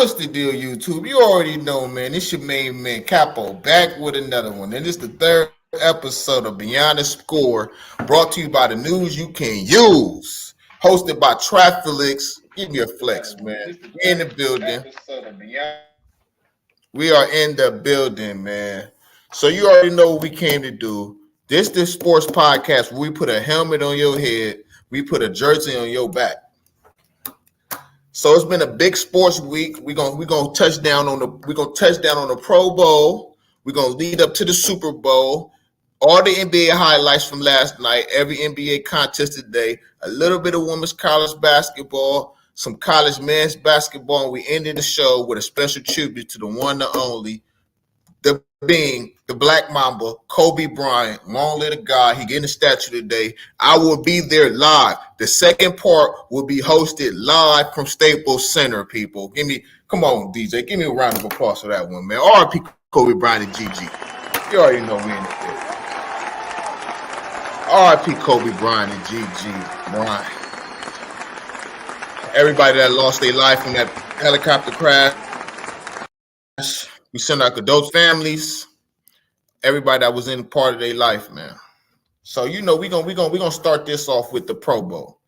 What's the deal, YouTube? You already know, man. It's your main man, Capo, back with another one. And it's the third episode of Beyond the Score, brought to you by the news you can use. Hosted by Traffelix. Give me a flex, man. We in the building. We are in the building, man. So you already know what we came to do. This sports podcast where we put a helmet on your head, we put a jersey on your back. So it's been a big sports week. We're gonna touch down on the Pro Bowl. We're gonna lead up to the Super Bowl. All the NBA highlights from last night, every NBA contest today, a little bit of women's college basketball, some college men's basketball, and we ended the show with a special tribute to the one, the only, the being the Black Mamba, Kobe Bryant. Long live the God. He getting a statue today. I will be there live. The second part will be hosted live from Staples Center, people. Come on, DJ. Give me a round of applause for that one, man. R.I.P. Kobe Bryant and GG. You already know we in the R.I.P. Kobe Bryant and GG Bryant. Everybody that lost their life in that helicopter crash. We send our adults, families, everybody that was in part of their life, man. So we're gonna start this off with the Pro Bowl.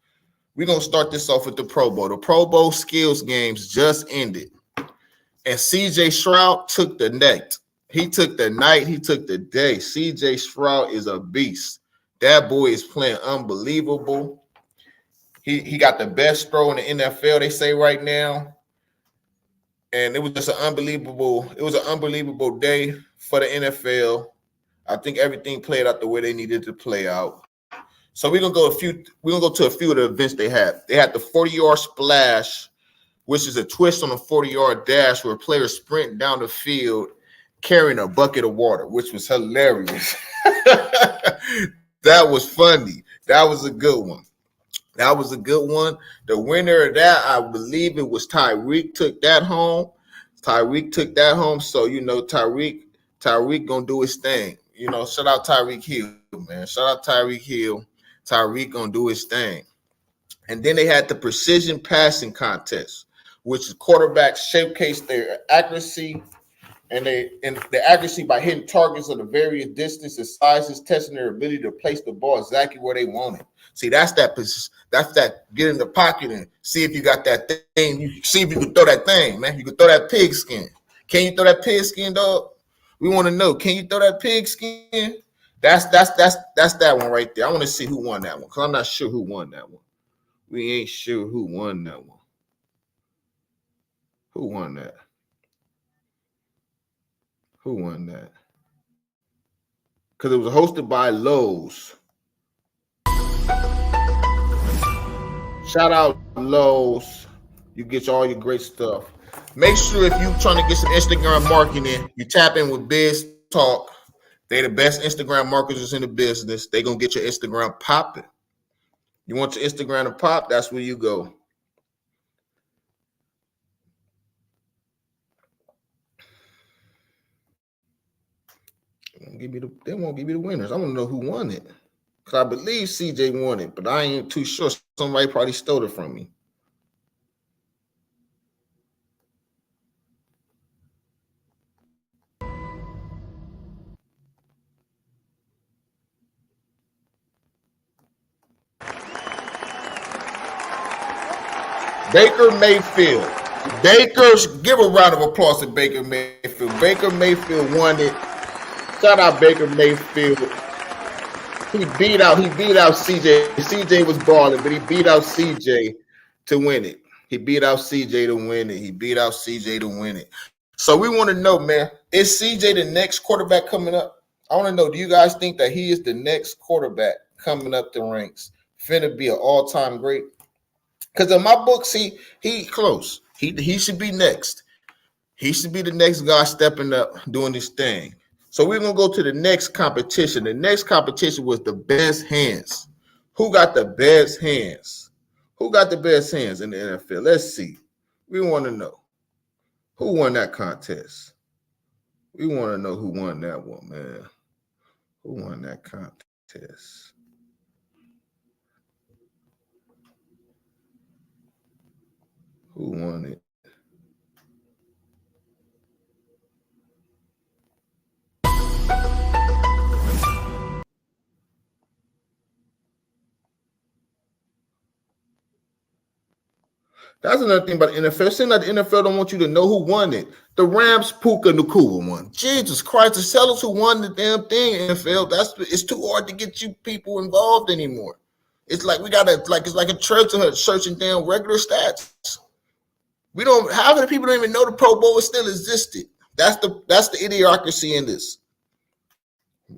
We're gonna start this off with the Pro Bowl. The Pro Bowl skills games just ended, and CJ Stroud took the night. He took the night. He took the day. CJ Stroud is a beast. That boy is playing unbelievable. He got the best throw in the NFL, they say right now. And it was just an unbelievable day for the NFL. I think everything played out the way they needed to play out. So we're gonna go to a few of the events they had. They had the 40-yard splash, which is a twist on a 40-yard dash where players sprint down the field carrying a bucket of water, which was hilarious. That was funny. That was a good one. The winner of that, I believe it was Tyreek took that home. So, Tyreek going to do his thing. Shout out Tyreek Hill, man. Tyreek going to do his thing. And then they had the precision passing contest, which is quarterbacks showcase their accuracy and the accuracy by hitting targets of the various distances, sizes, testing their ability to place the ball exactly where they want it. See, that's that get in the pocket and see if you got that thing. You see if you can throw that thing, man. You can throw that pigskin. Can you throw that pigskin, dog? We want to know. Can you throw that pigskin? That's that one right there. I want to see who won that one because I'm not sure who won that one. We ain't sure who won that one. Who won that? Who won that? Because it was hosted by Lowe's. Shout out Lowe's. You get all your great stuff. Make sure if you're trying to get some Instagram marketing, you tap in with Biz Talk. They the best Instagram marketers in the business. They going to get your Instagram popping. You want your Instagram to pop? That's where you go. They won't give me the winners. I want to know who won it. Because I believe CJ won it, but I ain't too sure. Somebody probably stole it from me. Baker Mayfield. Give a round of applause to Baker Mayfield. Baker Mayfield won it. Shout out Baker Mayfield. He beat out CJ. CJ was balling, but he beat out CJ to win it. So we want to know, man, is CJ the next quarterback coming up? I want to know, do you guys think that he is the next quarterback coming up the ranks? Finna be an all-time great? Because in my books, he close. He should be next. He should be the next guy stepping up, doing this thing. So we're going to go to the next competition. The next competition was the best hands. Who got the best hands? Who got the best hands in the NFL? Let's see. We want to know. Who won that contest? We want to know who won that one, man. Who won that contest? Who won it? That's another thing about the NFL. Saying that the NFL don't want you to know who won it. The Rams Puka Nakua won. Jesus Christ, the sellers who won the damn thing, NFL. It's too hard to get you people involved anymore. It's like it's like a church searching down regular stats. We don't half of the people don't even know the Pro Bowl still existed. That's the idiocracy in this.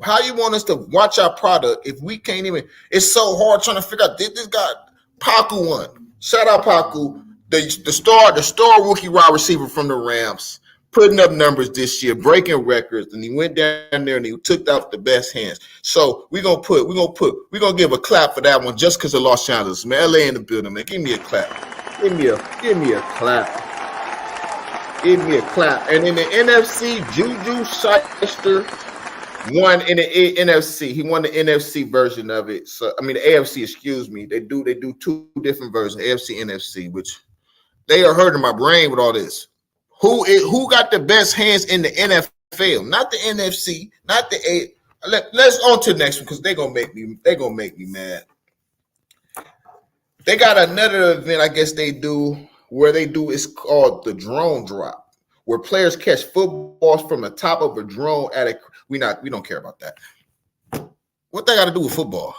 How you want us to watch our product if we can't even? It's so hard trying to figure out. This guy Paku won. Shout out Paku, the star rookie wide receiver from the Rams, putting up numbers this year, breaking records, and he went down there and he took out the best hands. So we're gonna give a clap for that one just because of Los Angeles, man. LA in the building, man. Give me a clap. Give me a clap. Give me a clap. And in the NFC, Juju Shyster won in the NFC. He won the NFC version of it. So I mean the AFC, excuse me. They do two different versions, AFC, NFC, which they are hurting my brain with all this. Who got the best hands in the NFL? Not the NFC, not the A. Let's on to the next one because they're gonna make me mad. They got another event, I guess they do, where they do, it's called the drone drop, where players catch footballs from the top of a drone at a. We don't care about that. What they got to do with football?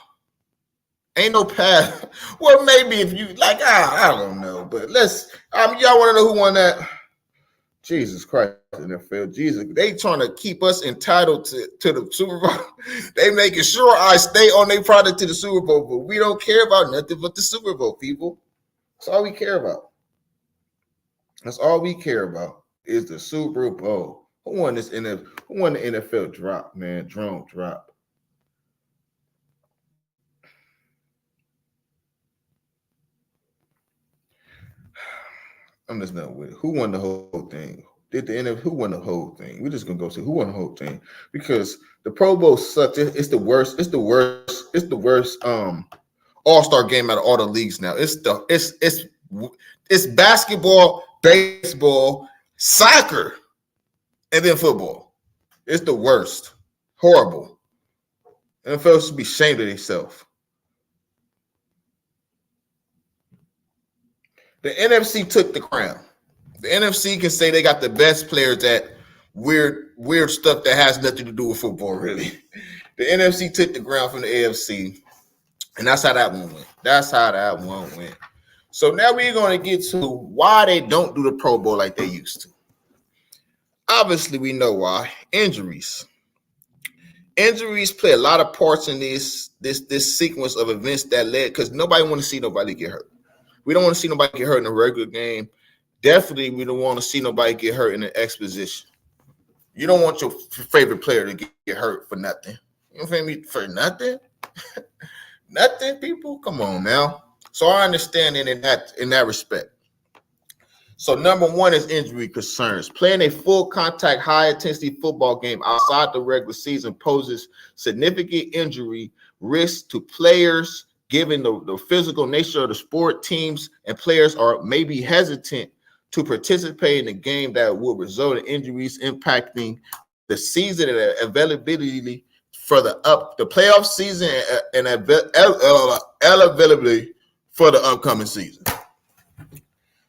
Ain't no path. Well, maybe if you like, I don't know, but let's. Y'all want to know who won that? Jesus Christ, NFL, Jesus, they trying to keep us entitled to the Super Bowl. They making sure I stay on their product to the Super Bowl, but we don't care about nothing but the Super Bowl, people. That's all we care about. That's all we care about is the Super Bowl. Who won this NFL? Who won the NFL drop, man? Drone drop. I'm just not with it. Who won the whole thing? Who won the whole thing? We're just gonna go see who won the whole thing because the Pro Bowl sucks. It's the worst. It's the worst. All-star game out of all the leagues now. It's basketball, baseball, soccer, and then football. It's the worst. Horrible. NFL should be ashamed of themselves. The NFC took the crown. The NFC can say they got the best players at weird stuff that has nothing to do with football, really. The NFC took the ground from the AFC, and that's how that one went. So now we're going to get to why they don't do the Pro Bowl like they used to. Obviously, we know why. Injuries. Injuries play a lot of parts in this sequence of events that led, because nobody want to see nobody get hurt. We don't want to see nobody get hurt in a regular game. Definitely, we don't want to see nobody get hurt in an exposition. You don't want your favorite player to get hurt for nothing. You feel me? For nothing? Nothing, people? Come on now. So I understand it in that respect. So number one is injury concerns. Playing a full contact, high intensity football game outside the regular season poses significant injury risk to players, given the physical nature of the sport. Teams and players are maybe hesitant to participate in a game that will result in injuries impacting the season and availability for the playoff season and availability for the upcoming season.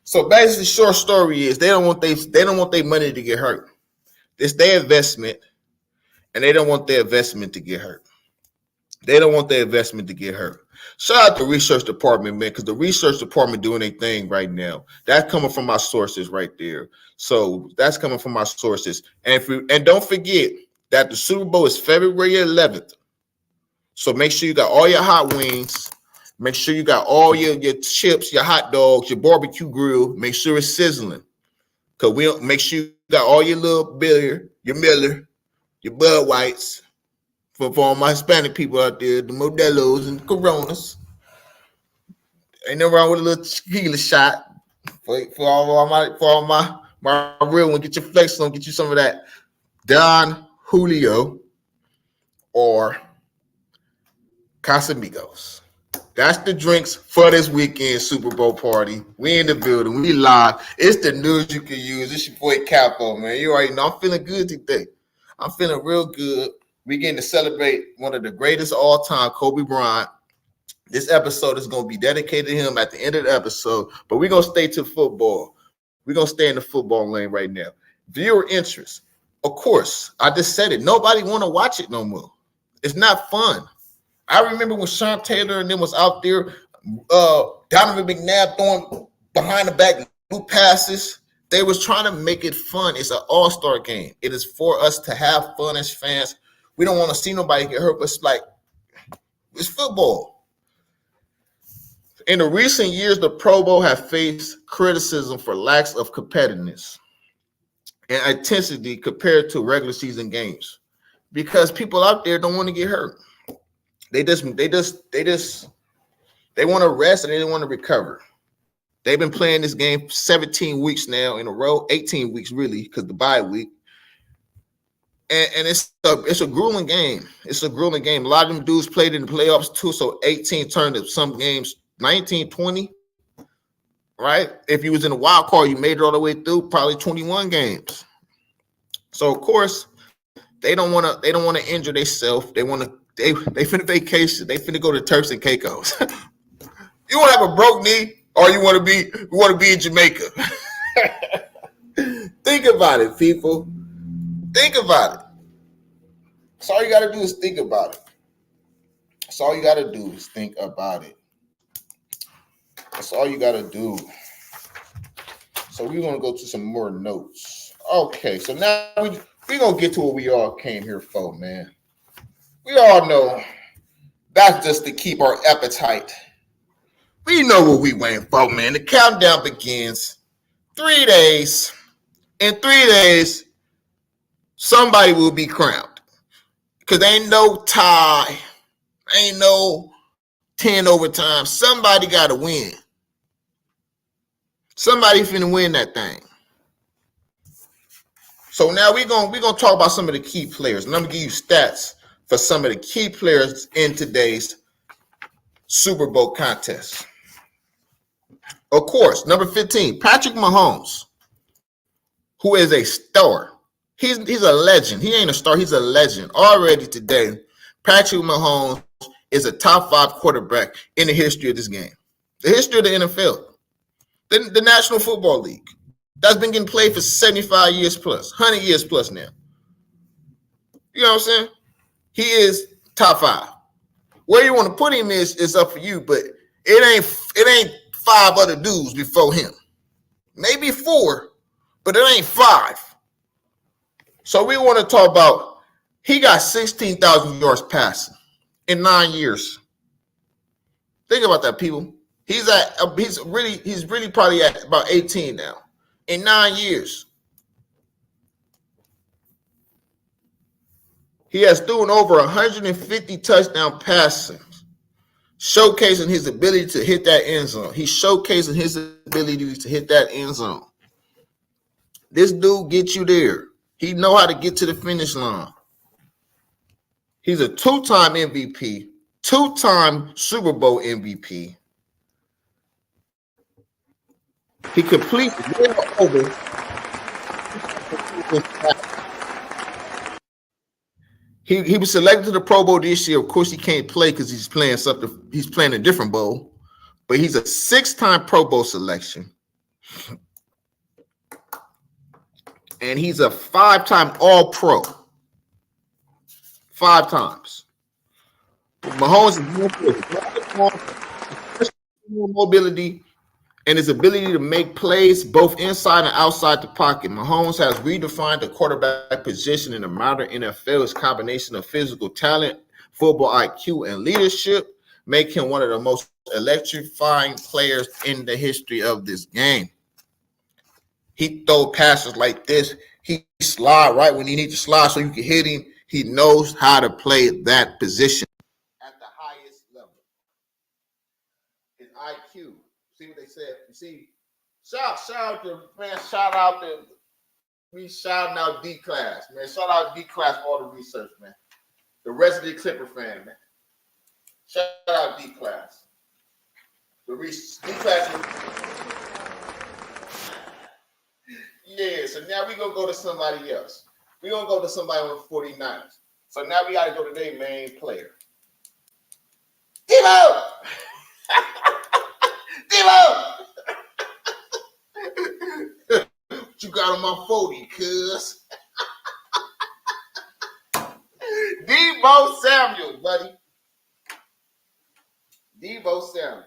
So basically, short story is they don't want their money to get hurt. It's their investment, and they don't want their investment to get hurt. They don't want their investment to get hurt. Shout out the research department, man, because the research department doing their thing right now. That's coming from my sources right there. So that's coming from my sources. And don't forget that the Super Bowl is February 11th. So make sure you got all your hot wings. Make sure you got all your chips, your hot dogs, your barbecue grill. Make sure it's sizzling. Because we'll make sure you got all your little beer, your Miller, your Bud Whites. For all my Hispanic people out there, the Modelos and Coronas. Ain't no wrong with a little tequila shot. For all my real one, get your flex on, get you some of that Don Julio or Casamigos. That's the drinks for this weekend Super Bowl party. We in the building. We live. It's the news you can use. It's your boy Capo, man. You already know I'm feeling good today. I'm feeling real good. We getting to celebrate one of the greatest all time, Kobe Bryant. This episode is going to be dedicated to him at the end of the episode, but we're going to stay to football. We're going to stay in the football lane right now. Viewer interest. Of course, I just said it. Nobody want to watch it no more. It's not fun. I remember when Sean Taylor and them was out there, Donovan McNabb throwing behind the back new passes. They was trying to make it fun. It's an all-star game. It is for us to have fun as fans. We don't want to see nobody get hurt, but it's like, it's football. In the recent years, the Pro Bowl have faced criticism for lacks of competitiveness and intensity compared to regular season games because people out there don't want to get hurt. They want to rest and they don't want to recover. They've been playing this game 17 weeks now in a row, 18 weeks really, because the bye week. And it's a grueling game. It's a grueling game. A lot of them dudes played in the playoffs too, so 18 turned to some games 19, 20, right? If you was in a wild card, you made it all the way through, probably 21 games. So of course, they don't want to injure themselves. They finna vacation. They finna go to Turks and Caicos. You want to have a broke knee, or you want to be in Jamaica? Think about it, people. Think about it. That's all you got to do is think about it. That's all you got to do is think about it. That's all you got to do. So we're going to go to some more notes. Okay, so now we're going to get to what we all came here for, man. We all know that's just to keep our appetite. We know what we waiting for, man. The countdown begins. 3 days. In 3 days, somebody will be crowned. Because ain't no tie. Ain't no 10 overtime. Somebody got to win. Somebody finna win that thing. So now we're gonna talk about some of the key players. And I'm going to give you stats for some of the key players in today's Super Bowl contest. Of course, number 15, Patrick Mahomes, who is a star. He's a legend. He ain't a star. He's a legend. Already today, Patrick Mahomes is a top 5 quarterback in the history of this game. The history of the NFL. The National Football League. That's been getting played for 75 years plus, 100 years plus now. You know what I'm saying? He is top 5. Where you want to put him is up for you, but it ain't 5 other dudes before him. Maybe 4, but it ain't 5. So we want to talk about, he got 16,000 yards passing in 9 years. Think about that, people. He's really probably at about 18 now. In 9 years. He has thrown over 150 touchdown passing, showcasing his ability to hit that end zone. He's showcasing his ability to hit that end zone. This dude gets you there. He know how to get to the finish line. He's a 2-time MVP, 2-time Super Bowl MVP. He completes over. He was selected to the Pro Bowl this year. Of course, he can't play because he's playing something. He's playing a different bowl, but he's a 6-time Pro Bowl selection, and he's a 5-time All-Pro. 5 times. Mahomes is mobility and his ability to make plays both inside and outside the pocket. Mahomes has redefined the quarterback position in the modern NFL. His combination of physical talent, football IQ, and leadership make him one of the most electrifying players in the history of this game. He throw passes like this. He slide right when he needs to slide so you can hit him. He knows how to play that position at the highest level. His IQ. See what they said? You see, shout out to man, shout out to me shouting out D Class, man. Shout out D Class for all the research, man. The resident Clipper fan, man. Shout out D Class. The D Class. Yeah, so now we're gonna go to somebody else. We're gonna go to somebody on the 49ers. So now we gotta go to their main player. Devo! Devo! What you got on my 40, cuz? Devo Samuel, buddy. Devo Samuel.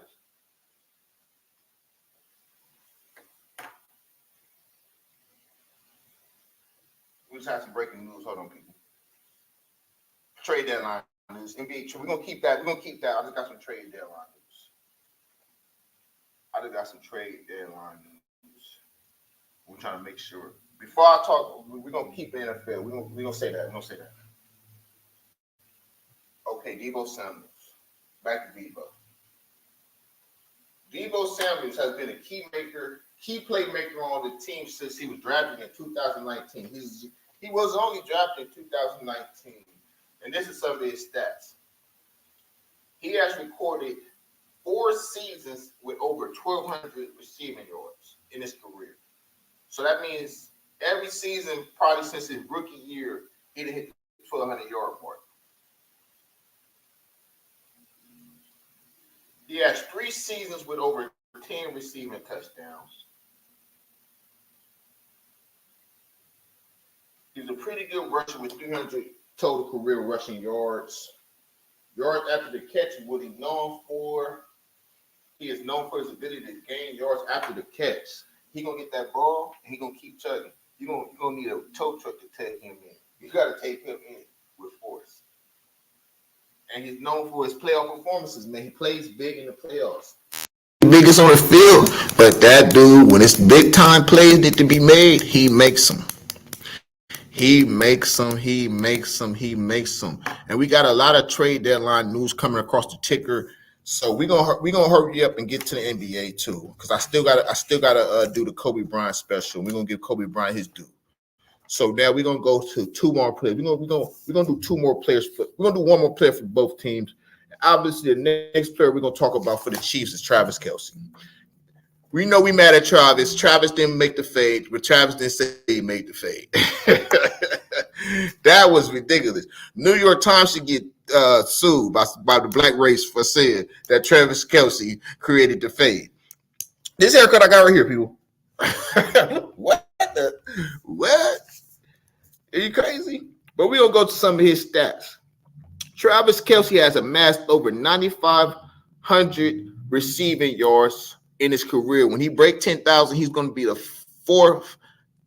We just have some breaking news. Hold on, people. Trade deadline news. NBA. We're gonna keep that. We're gonna keep that. I just got some trade deadline news. I just got some trade deadline news. We're trying to make sure. Before I talk, we're gonna keep the NFL. We're gonna say that. We're gonna say that. Okay, Devo Samuels. Back to Devo. Devo Samuels has been a key playmaker on the team since he was drafted in 2019. He was only drafted in 2019, and this is some of his stats. He has recorded 4 seasons with over 1,200 receiving yards in his career. So that means every season, probably since his rookie year, he hit the 1,200-yard mark. He has 3 seasons with over 10 receiving touchdowns. He's a pretty good rusher with 300 total career rushing yards. Yards after the catch is what he's known for. He is known for his ability to gain yards after the catch. He's going to get that ball, and he's going to keep chugging. You're going to need a tow truck to take him in. You got to take him in with force. And he's known for his playoff performances, man. He plays big in the playoffs. Biggest on the field, but that dude, when it's big time plays need to be made, he makes them. He makes them. And we got a lot of trade deadline news coming across the ticker. So we're gonna hurry up and get to the NBA too, because I still gotta do the Kobe Bryant special. We're gonna give Kobe Bryant his due. So now we're gonna go to 2 more players. We're gonna do 2 more players. We're gonna do 1 more player for both teams. Obviously, the next player we're gonna talk about for the Chiefs is Travis Kelce. We know we mad at Travis. Travis didn't make the fade, but Travis didn't say he made the fade. That was ridiculous. New York Times should get sued by the black race for saying that Travis Kelce created the fade. This haircut I got right here, people. What? Are you crazy? But we're going to go to some of his stats. Travis Kelce has amassed over 9,500 receiving yards in his career. When he breaks 10,000, he's going to be the 4th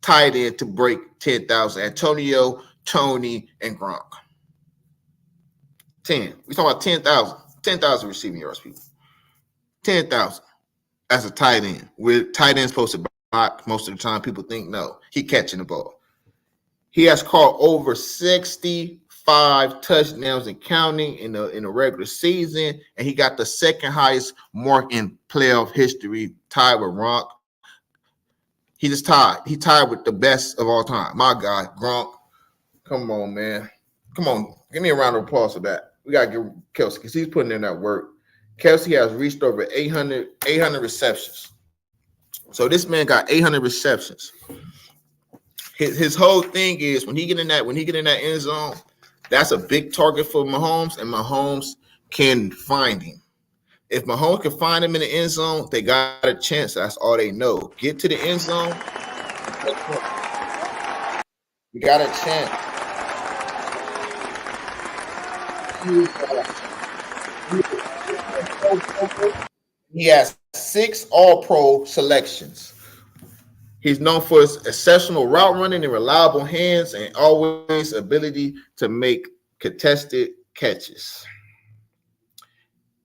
tight end to break 10,000. Antonio, Tony, and Gronk. 10. We talking about 10,000. 10,000 receiving yards, people. 10,000 as a tight end. With tight ends supposed to block most of the time. People think no. He catching the ball. He has caught over 65 touchdowns and counting in the regular season, and he got the 2nd highest mark in playoff history, tied with Gronk. He just tied. He tied with the best of all time. My God, Gronk. Come on, man. Come on. Give me a round of applause for that. We got to give Kelce because he's putting in that work. Kelce has reached over 800 receptions. So this man got 800 receptions. His whole thing is when he get in that end zone, that's a big target for Mahomes, and Mahomes can find him. If Mahomes can find him in the end zone, they got a chance. That's all they know. Get to the end zone. You got a chance. He has 6 All-Pro selections. He's known for his exceptional route running and reliable hands and always ability to make contested catches.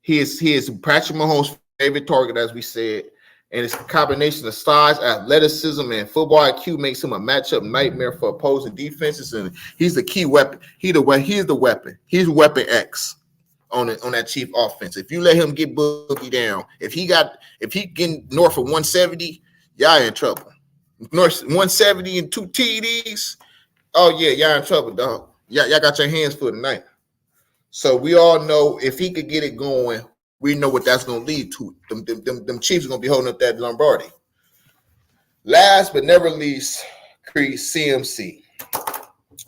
He is Patrick Mahomes' favorite target, as we said, and his combination of size, athleticism, and football IQ makes him a matchup nightmare for opposing defenses. And he's the key weapon. He's the weapon. He's weapon X on that Chief offense. If you let him get Boogie down, if he getting north of 170, y'all in trouble. North 170 and 2 TDs. Oh yeah, y'all in trouble, dog. Y'all got your hands full tonight. So we all know if he could get it going, we know what that's going to lead to. Them Chiefs are going to be holding up that Lombardi. Last but never least, CMC.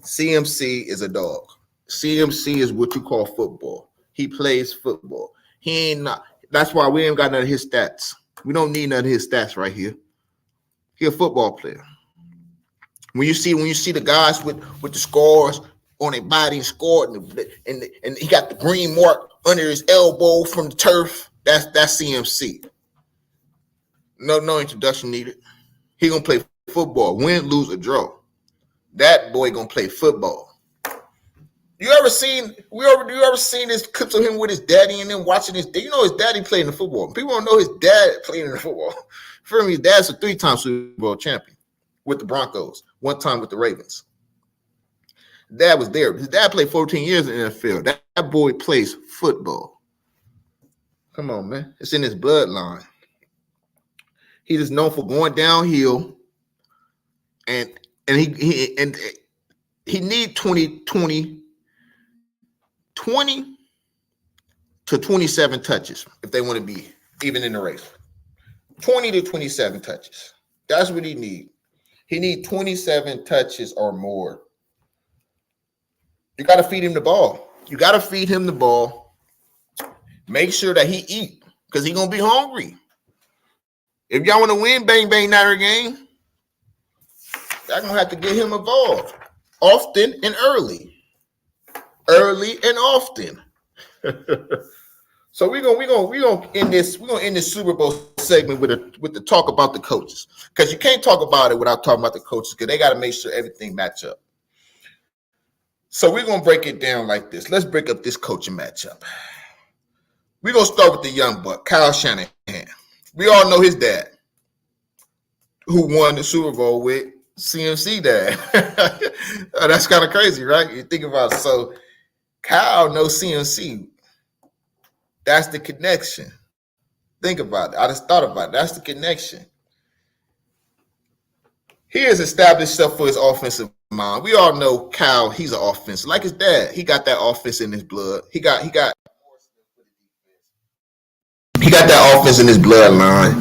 CMC is a dog. CMC is what you call football. He plays football. He ain't not. That's why we ain't got none of his stats. We don't need none of his stats right here. He a football player. When you see the guys with the scores on their body and scored, and he got the green mark under his elbow from the turf, that's CMC. No introduction needed. He gonna play football, win, lose, or draw. That boy gonna play football. You ever seen this clips of him with his daddy and then watching his? You know his daddy playing the football. People don't know his dad playing in the football. For me, his dad's a 3-time Super Bowl champion with the Broncos, 1 time with the Ravens. Dad was there. His dad played 14 years in the NFL. That boy plays football. Come on, man. It's in his bloodline. He is known for going downhill, and he need 20 to 27 touches if they want to be even in the race. 20 to 27 touches. That's what he need. He need 27 touches or more. You got to feed him the ball. Make sure that he eat because he going to be hungry. If y'all want to win Bang Bang Niner game, y'all going to have to get him involved often and early. Early and often. So we're gonna end this Super Bowl segment with the talk about the coaches. Because you can't talk about it without talking about the coaches, because they got to make sure everything match up. So we're gonna break it down like this. Let's break up this coaching matchup. We're gonna start with the young buck, Kyle Shanahan. We all know his dad, who won the Super Bowl with CMC dad. That's kind of crazy, right? You think about it. So Kyle knows CMC. That's the connection. Think about it. I just thought about it. That's the connection. He has established himself for his offensive mind. We all know Kyle, he's an offensive. Like his dad, he got that offense in his blood. He got that offense in his bloodline.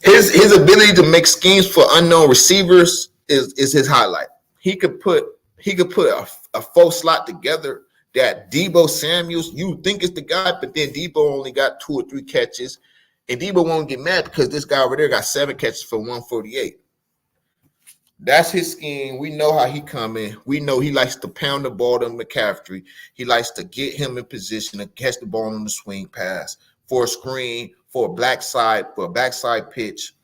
His ability to make schemes for unknown receivers is his highlight. He could put a full slot together that Deebo Samuels, you think is the guy, but then Deebo only got 2 or 3 catches, and Deebo won't get mad because this guy over there got 7 catches for 148. That's his scheme. We know how he coming. We know he likes to pound the ball to McCaffrey. He likes to get him in position to catch the ball on the swing pass for a screen, for a backside pitch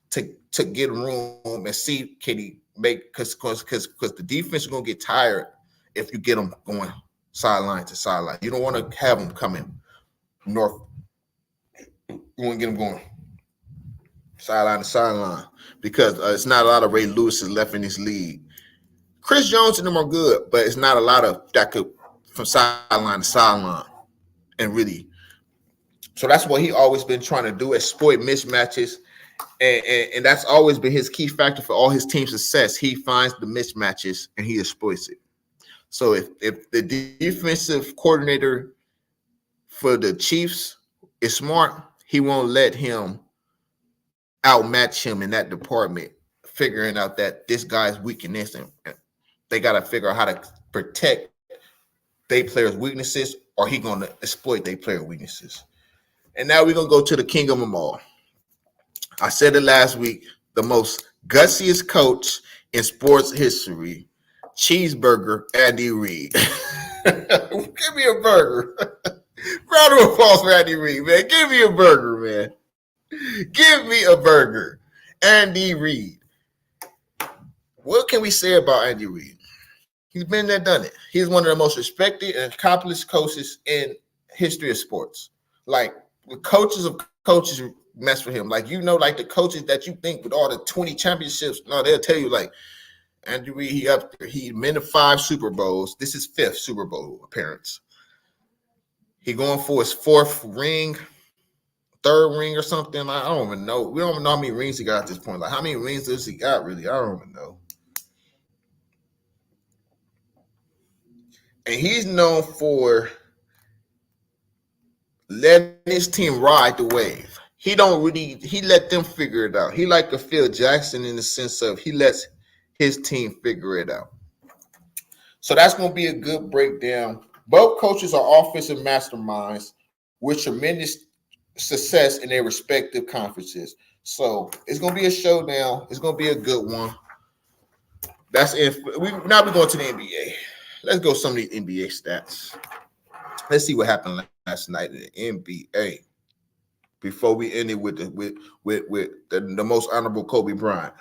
to get room and see can he make because the defense is gonna get tired if you get them going sideline to sideline. You don't want to have them coming north. You want to get them going sideline to sideline because it's not a lot of Ray Lewis's left in this league. Chris Jones and them are good, but it's not a lot of that could from sideline to sideline and really. So that's what he always been trying to do, exploit mismatches. And that's always been his key factor for all his team success. He finds the mismatches and he exploits it. So if the defensive coordinator for the Chiefs is smart, he won't let him outmatch him in that department, figuring out that this guy's weakness, and they got to figure out how to protect their players' weaknesses, or he going to exploit their player weaknesses. And now we're going to go to the king of them all. I said it last week, the most gutsiest coach in sports history, Cheeseburger Andy Reid. Give me a burger. Round of applause for Andy Reid, man. Give me a burger, man. Give me a burger. Andy Reid. What can we say about Andy Reid? He's been there, done it. He's one of the most respected and accomplished coaches in history of sports. Like, the coaches mess with him. Like, like the coaches that you think with all the 20 championships, no, they'll tell you, like, Andy Reid, he been to 5 Super Bowls. This is 5th Super Bowl appearance. He going for his 4th ring, 3rd ring or something. I don't even know. We don't even know how many rings he got at this point. Like, how many rings does he got, really? I don't even know. And he's known for letting his team ride the wave. He let them figure it out. He like a Phil Jackson in the sense of he lets his team figure it out. So that's going to be a good breakdown. Both coaches are offensive masterminds, with tremendous success in their respective conferences. So it's gonna be a showdown. It's gonna be a good one. That's if we now we're going to the NBA. Let's go some of the NBA stats. Let's see what happened last night in the NBA before we end it with the most honorable Kobe Bryant.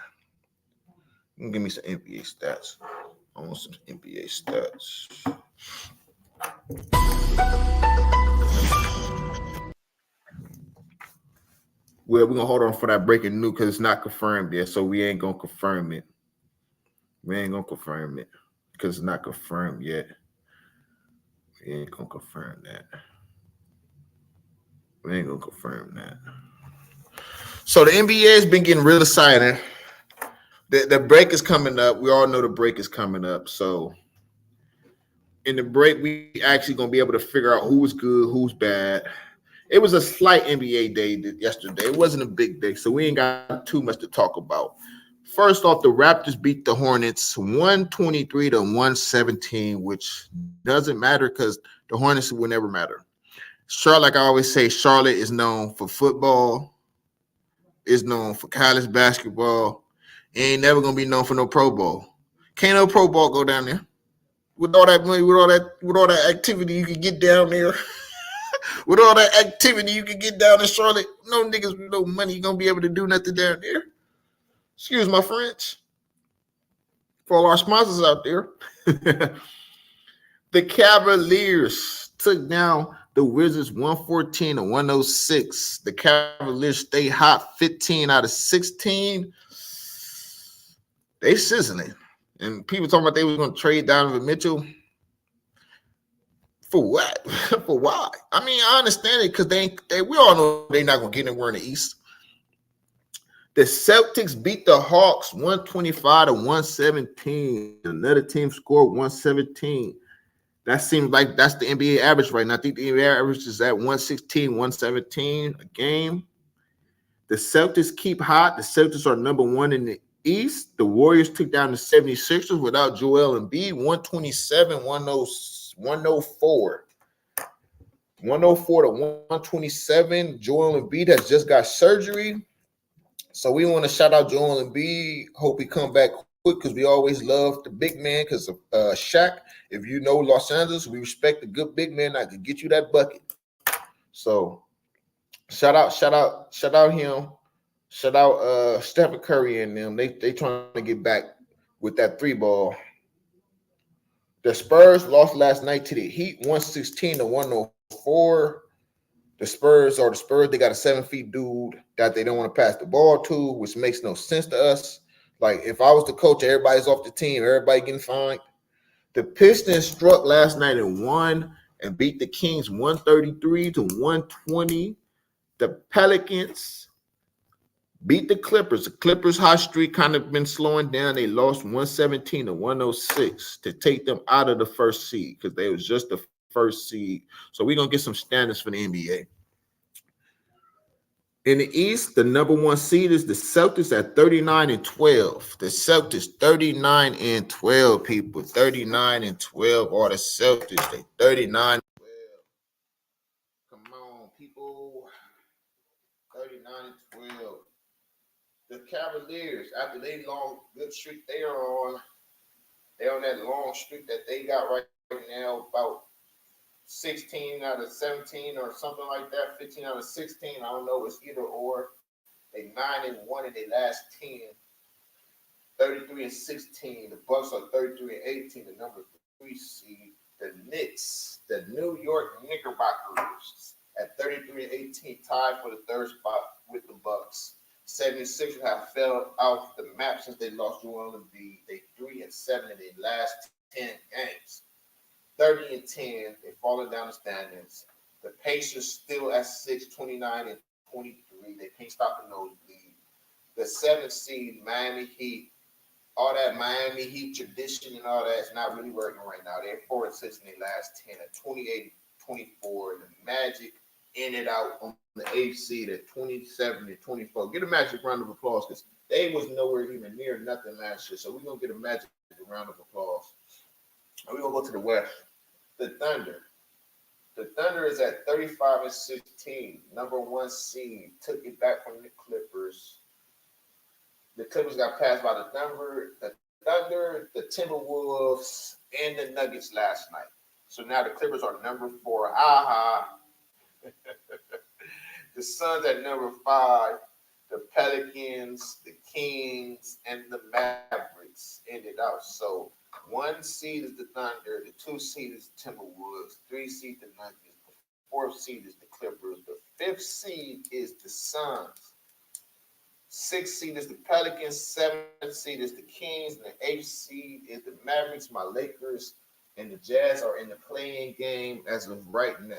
Give me some NBA stats. I want some NBA stats. Well, we're gonna hold on for that breaking news because it's not confirmed yet, so we ain't gonna confirm it. We ain't gonna confirm it because it's not confirmed yet. We ain't gonna confirm that. We ain't gonna confirm that. So the NBA has been getting real exciting. The break is coming up. We all know the break is coming up. So in the break, we actually gonna be able to figure out who's good, who's bad. It was a slight NBA day yesterday. It wasn't a big day, so we ain't got too much to talk about. First off, the Raptors beat the Hornets 123 to 117, which doesn't matter because the Hornets will never matter. Charlotte, like I always say, Charlotte is known for football, is known for college basketball. Ain't never gonna be known for no Pro Bowl. Can't no Pro Bowl go down there with all that money, with all that activity you can get down there. With all that activity you can get down in Charlotte, no niggas with no money gonna be able to do nothing down there. Excuse my French. For all our sponsors out there. The Cavaliers took down the Wizards 114 to 106. The Cavaliers stay hot 15 out of 16. They sizzling. And people talking about they were going to trade Donovan Mitchell. For what? For why? I mean, I understand it because we all know they're not going to get anywhere in the East. The Celtics beat the Hawks 125 to 117. Another team scored 117. That seems like that's the NBA average right now. I think the NBA average is at 116, 117 a game. The Celtics keep hot. The Celtics are number one in the East. The Warriors took down the 76ers without Joel Embiid, 127, 104. 104 to 127. Joel Embiid has just got surgery. So we want to shout out Joel Embiid. Hope he come back quick because we always love the big man because of Shaq. If you know Los Angeles, we respect the good big man that can get you that bucket. So shout out him. Shout out Stephen Curry and them. They trying to get back with that three ball. The Spurs lost last night to the Heat, 116 to 104. The Spurs, they got a 7 feet dude that they don't want to pass the ball to, which makes no sense to us. Like, if I was the coach, everybody's off the team, everybody getting fined. The Pistons struck last night and won and beat the Kings 133 to 120. The Pelicans beat the Clippers. The Clippers' hot streak kind of been slowing down. They lost 117 to 106 to take them out of the first seed because they was just the first seed. So we're going to get some standards for the NBA. In the East, the number one seed is the Celtics at 39 and 12. The Celtics 39 and 12, people. 39 and 12 are the Celtics. They 39 and 12. Come on, people. 39 and 12. The Cavaliers, after they long good streak they're on that long streak that they got right now, about 16 out of 17 or something like that, 15 out of 16. I don't know. It's either or. They 9-1 in their last 10. 33 and 16. The Bucks are 33 and 18. The number 3 seed. The Knicks, the New York Knickerbockers, at 33 and 18, tied for the third spot with the Bucks. 76ers have fell off the map since they lost Joel Embiid. They 3 and 7 in their last 10 games. 30 and 10, they're falling down the standings. The Pacers still at 6, 29 and 23. They can't stop the nosebleed. The 7th seed, Miami Heat, all that Miami Heat tradition and all that is not really working right now. They're 4 and 6 in their last 10 at 28 24. The Magic ended out on the 8th seed at 27 and 24. Get a Magic round of applause because they was nowhere even near nothing last year. So we're going to get a Magic round of applause. And we're going to go to the West. The Thunder The Thunder is at 35-16. Number one seed. Took it back from the Clippers. The Clippers got passed by the Thunder, the Timberwolves, and the Nuggets last night. So now the Clippers are number 4. Aha. The Suns at number 5. The Pelicans, the Kings, and the Mavericks ended out. So 1 seed is the Thunder, the 2 seed is the Timberwolves, 3 seed the Nuggets, the 4th seed is the Clippers, the 5th seed is the Suns, 6th seed is the Pelicans, 7th seed is the Kings, and the 8th seed is the Mavericks. My Lakers and the Jazz are in the play-in game as of right now.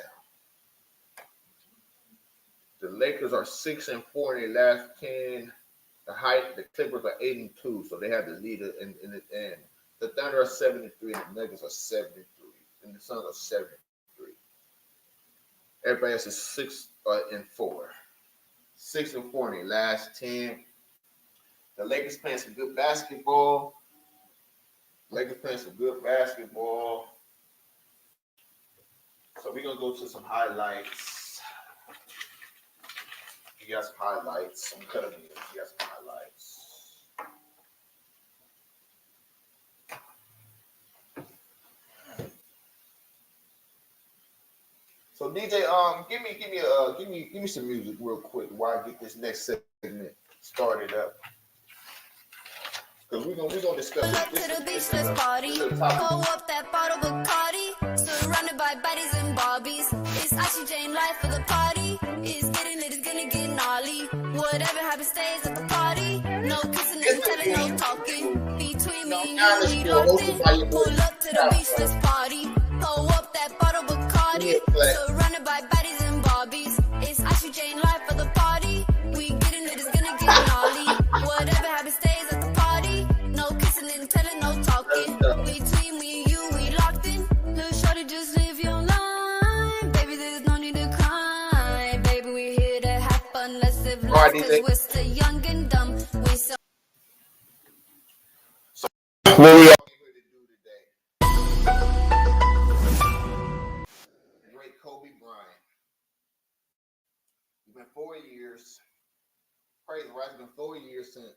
The Lakers are 6-4 in their last 10. The Clippers are 8-2, so they have the lead in the end. The Thunder are 7-3, and the Nuggets are 7-3, and the Suns are 7-3. Everybody else is 6-4. 6-4 in their last 10. The Lakers playing some good basketball. So we're gonna go to some highlights. You got some highlights. I'm cutting it. You got some highlights. So DJ, give me some music real quick while I get this next segment started up. Cause we're gonna discuss this. To the beach, let's party. Go up that bottle Bacardi. Surrounded by baddies and bobbies. It's Ashley Jane life for the party. It's getting lit, it's gonna get gnarly. Whatever happens stays at the party. No kissing and telling, no talking. Between me and you, we locked in. Pull up to the beach, let's party. Go up that bottle Bacardi. Surrounded by baddies and bobbies. It's Ashley Jane life for the party. We getting lit, it's gonna get gnarly. Whatever happens stays at the party. No kissing and telling, no talking. Between me and you, we locked in. Little shorty, just live your life. Baby, there's no need to cry. Baby, we here to have fun. Let's live life, cause we're still young and dumb. We so what we are here to do today. Great Kobe Bryant. It's been 4 years. Crazy, right? It's been 4 years since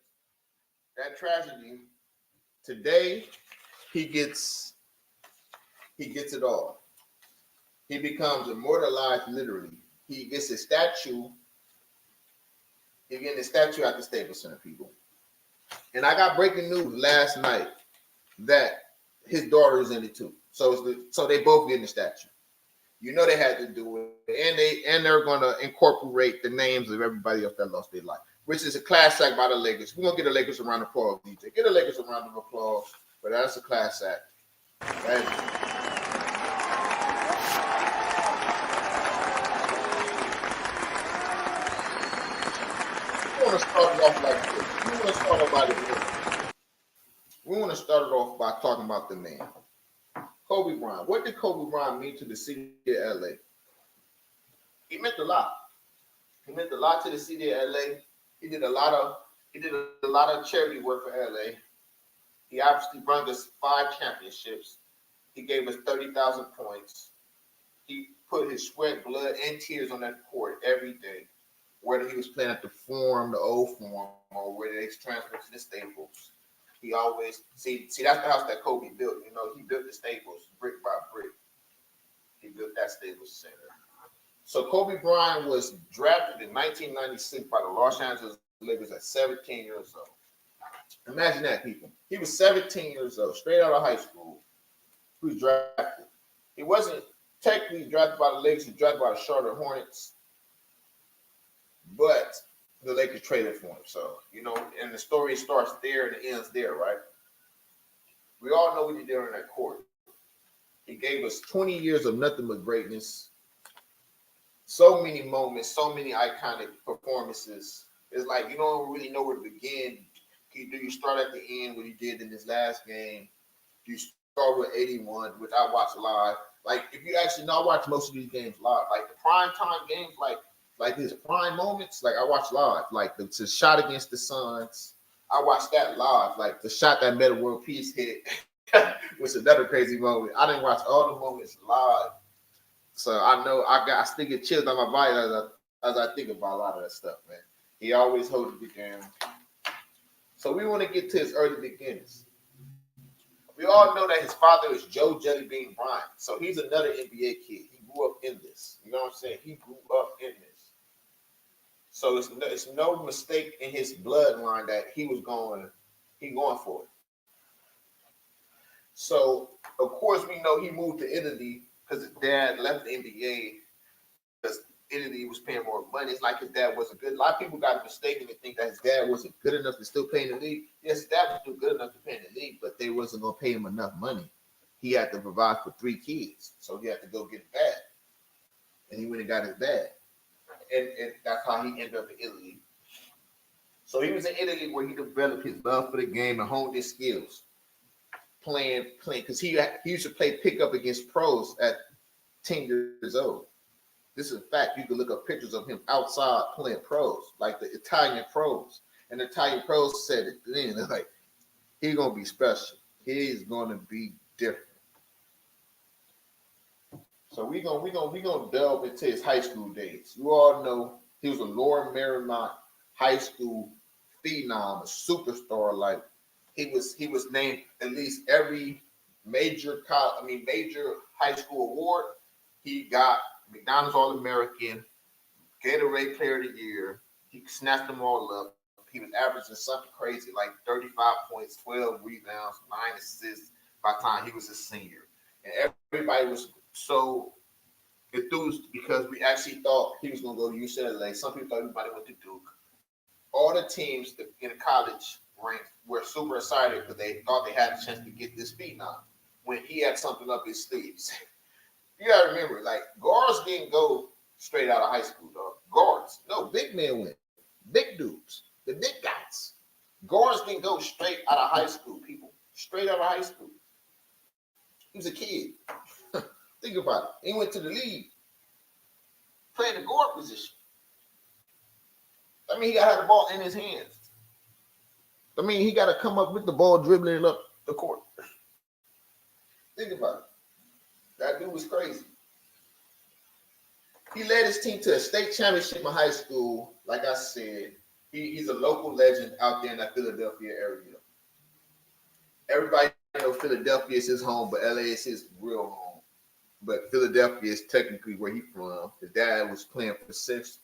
that tragedy. Today, he gets it all. He becomes immortalized literally. He gets a statue. He's getting a statue at the Staples Center, people. And I got breaking news last night that his daughter is in it too. So they both getting the statue. You know they had to do it, and they're gonna incorporate the names of everybody else that lost their life, which is a class act by the Lakers. We're gonna get the Lakers a round of applause, DJ. Get the Lakers a round of applause, but that's a class act. Right? We want to start it off like this. We want to start it off by talking about the man. Kobe Bryant. What did Kobe Bryant mean to the city of LA? He meant a lot. He meant a lot to the city of LA. He did a lot of charity work for LA. He obviously brought us 5 championships. He gave us 30,000 points. He put his sweat, blood, and tears on that court every day, whether he was playing at the Forum, the old Forum, or whether they transferred to the Staples. He always see that's the house that Kobe built. You know, he built the Staples brick by brick. He built that Staples Center. So Kobe Bryant was drafted in 1996 by the Los Angeles Lakers at 17 years old. Imagine that, people. He was 17 years old, straight out of high school. He was drafted. He wasn't technically drafted by the Lakers. He was drafted by the Charlotte Hornets. But the Lakers traded for him. So, you know, and the story starts there and it ends there, right? We all know what he did on that court. He gave us 20 years of nothing but greatness. So many moments, so many iconic performances. It's like you don't really know where to begin. Do you start at the end, what he did in his last game? Do you start with 81, which I watched live? Like, if you actually know, I watch most of these games live. Like, the prime time games, like his prime moments, like I watch live. Like the shot against the Suns, I watched that live. Like the shot that Metta World Peace hit was another crazy moment. I didn't watch all the moments live. So I still get chills on my body as I think about a lot of that stuff, man. He always holds it down. So we want to get to his early beginnings. We all know that his father is Joe Jellybean Bryant. So he's another NBA kid. He grew up in this. You know what I'm saying? He grew up in this. So it's no mistake in his bloodline that he going for it. So of course we know he moved to Italy because his dad left the NBA because Italy was paying more money. It's like his dad wasn't good. A lot of people got mistaken to think that his dad wasn't good enough to still play in the league. Yes, his dad was still good enough to play in the league, but they wasn't going to pay him enough money. He had to provide for 3 kids, so he had to go get it back. And he went and got his dad. And that's how he ended up in Italy. So he was in Italy where he developed his love for the game and honed his skills. Playing, because he used to play pickup against pros at 10 years old. This is a fact. You can look up pictures of him outside playing pros, like the Italian pros. And the Italian pros said it then. They're like, he's going to be special. He's going to be different. So we're gonna delve into his high school days. You all know he was a Lower Marymount high school phenom, a superstar. Like he was named at least every major high school award. He got McDonald's All-American, Gatorade Player of the Year. He snatched them all up. He was averaging something crazy like 35 points, 12 rebounds, 9 assists by the time he was a senior. And everybody was so enthused because we actually thought he was going to go to UCLA. Some people thought everybody went to Duke. All the teams in the college ranks were super excited because they thought they had a chance to get this phenom when he had something up his sleeves. You got to remember, like, guards didn't go straight out of high school, dog. Guards. No, big men went. Big dudes. The big guys. Guards didn't go straight out of high school, people. Straight out of high school. He was a kid. Think about it. He went to the league playing the guard position. I mean, he got to have the ball in his hands. I mean, he got to come up with the ball, dribbling it up the court. Think about it. That dude was crazy. He led his team to a state championship in high school. Like I said, he's a local legend out there in that Philadelphia area. Everybody knows Philadelphia is his home, but LA is his real home. But Philadelphia is technically where he's from. His dad was playing for the Sixers.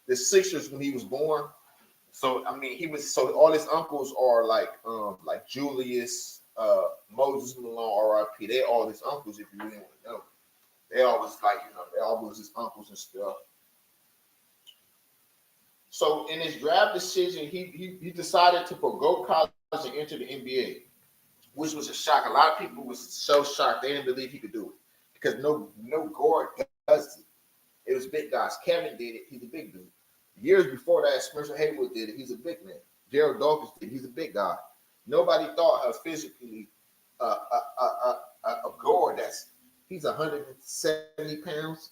The Sixers when he was born. So I mean, all his uncles are like Julius, Moses Malone, R.I.P. They all his uncles, if you really want to know. They always they always his uncles and stuff. So in his draft decision, he decided to forgo college and enter the NBA, which was a shock. A lot of people was so shocked they didn't believe he could do it because no guard does it. It was big guys. Kevin did it. He's a big dude. Years before that, Spencer Haywood did it. He's a big man. Gerald Dawkins did it. He's a big guy. Nobody thought how physically a guard he's 170 pounds.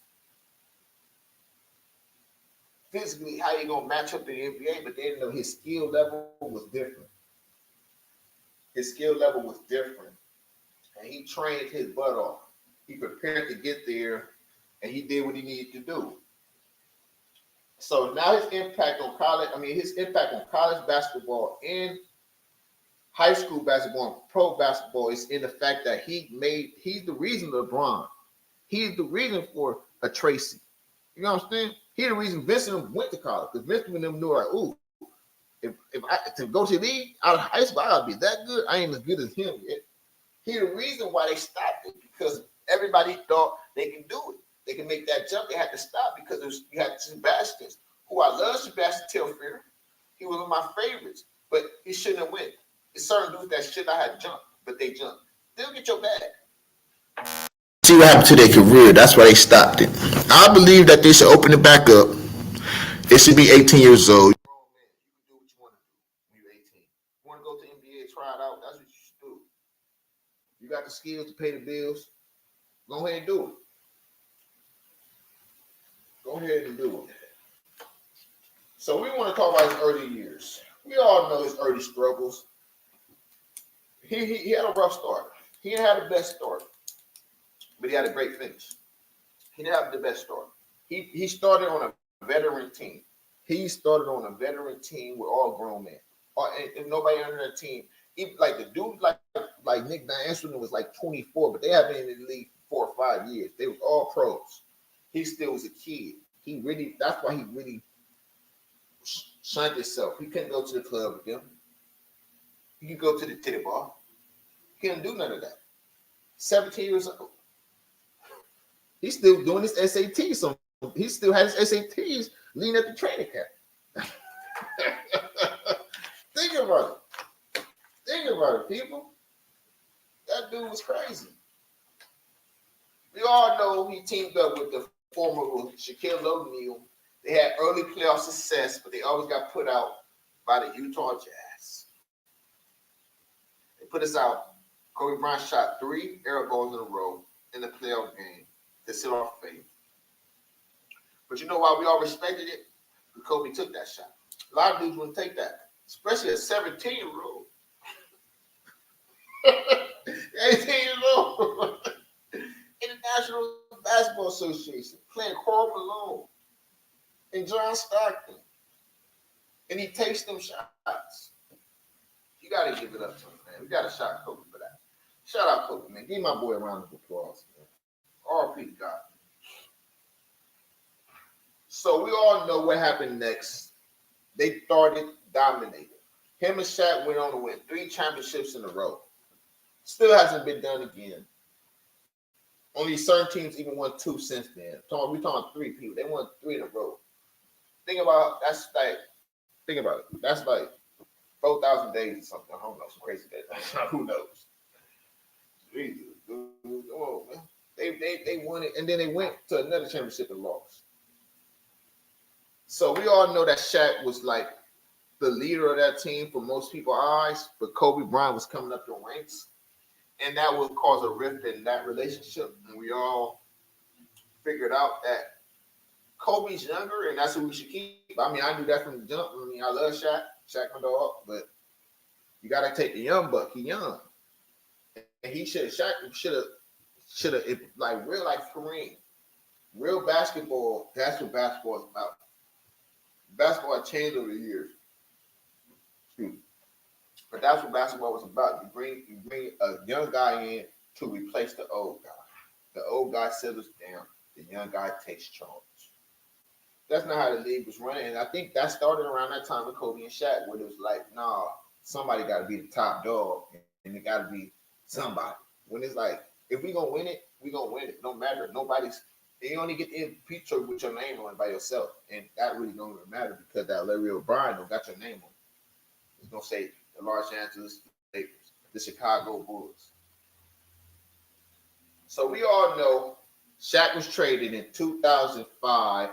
Physically, how you gonna match up in the NBA? But they didn't know his skill level was different. His skill level was different, and he trained his butt off. He prepared to get there, and he did what he needed to do. So now his impact on college basketball and high school basketball and pro basketball is in the fact that he's the reason LeBron. He's the reason for a Tracy. You know what I'm saying? He's the reason Vincent went to college because Vincent and them knew like, ooh, if I to go to the league out of high school, I gotta be that good. I ain't as good as him yet. He's the reason why they stopped it because everybody thought they can do it. They can make that jump. They had to stop because you had Sebastian, who I love, Sebastian Telfair. He was one of my favorites, but he shouldn't have went. It's certain dudes that should not have jumped, but they jumped. They'll get your bag. See what happened to their career. That's why they stopped it. I believe that they should open it back up. It should be 18 years old. You're a grown man. You can do what you want to do when you're 18. You want to go to the NBA, try it out. That's what you should do. You got the skills to pay the bills. Go ahead and do it. Go ahead and do it. So we want to talk about his early years. We all know his early struggles. He had a rough start. He didn't have the best start, but he had a great finish. He didn't have the best start. He started on a veteran team. He started on a veteran team with all grown men. And nobody under that team. Even like the dude like Nick Van Amsterdam was like 24, but they have been in the league 4 or 5 years. They was all pros. He still was a kid. He really that's why he really shunned himself. He couldn't go to the club with them. He could go to the titty bar. He couldn't do none of that. 17 years old. He's still doing his SAT, so he still has his SATs leading at the training camp. Think about it. Think about it, people. That dude was crazy. We all know he teamed up with the former Shaquille O'Neal. They had early playoff success, but they always got put out by the Utah Jazz. They put us out. Kobe Bryant shot 3 air balls in a row in the playoff game to seal our fate. But you know why we all respected it? Because Kobe took that shot. A lot of dudes wouldn't take that, especially a 17-year-old. 18 years old. International Basketball Association playing Karl Malone and John Stockton. And he takes them shots. You got to give it up to him, man. We got to shout Kobe for that. Shout out Kobe, man. Give my boy a round of applause, man. R.P. to God. So we all know what happened next. They started dominating. Him and Shaq went on to win 3 championships in a row. Still hasn't been done again. Only certain teams even won 2 since then. We're talking 3 people. They won 3 in a row. Think about it. That's like 4,000 days or something. I don't know. Some crazy days. Who knows? Oh, man. They won it, and then they went to another championship and lost. So we all know that Shaq was like the leader of that team for most people's eyes, but Kobe Bryant was coming up the ranks, and that would cause a rift in that relationship. And we all figured out that Kobe's younger, and that's who we should keep. I mean, I knew that from the jump. I mean, I love Shaq my dog, but you got to take the young buck. He young, and Shaq should have like real like Kareem, real basketball. That's what basketball is about. Basketball changed over the years. But that's what basketball was about. You bring a young guy in to replace the old guy. The old guy settles down. The young guy takes charge. That's not how the league was running. And I think that started around that time with Kobe and Shaq, where it was like, nah, somebody got to be the top dog, and it got to be somebody. When it's like, if we gonna win it, we gonna win it. No matter. You only get the picture with your name on it by yourself, and that really don't even matter because that Larry O'Brien don't got your name on it. It's gonna say the Los Angeles Lakers, the Chicago Bulls. So we all know Shaq was traded in 2005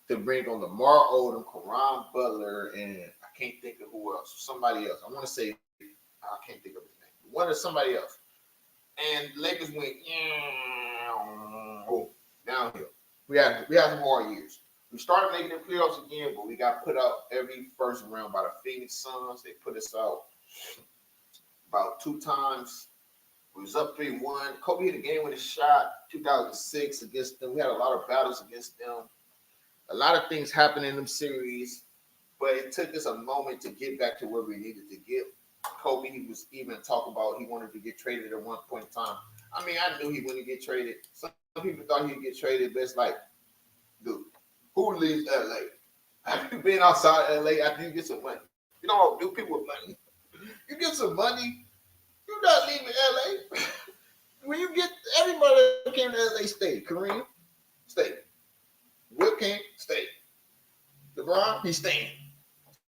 to bring on Lamar Odom, Caron Butler, and I can't think of who else. Somebody else. I want to say I can't think of his name. One or somebody else. And Lakers went downhill. We had some hard years. We started making the playoffs again, but we got put out every first round by the Phoenix Suns. They put us out about 2 times. We was up 3-1. Kobe hit a game-winning shot 2006 against them. We had a lot of battles against them. A lot of things happened in them series, but it took us a moment to get back to where we needed to get. Kobe, he was even talking about he wanted to get traded at one point in time. I mean, I knew he wouldn't get traded. Some people thought he'd get traded, but it's like, dude, who leaves LA? Have you been outside LA after you get some money? You know what do people with money? You get some money, you're not leaving LA. When you get everybody that came to LA stayed. Kareem, stayed. Will came, stayed. LeBron, he's staying.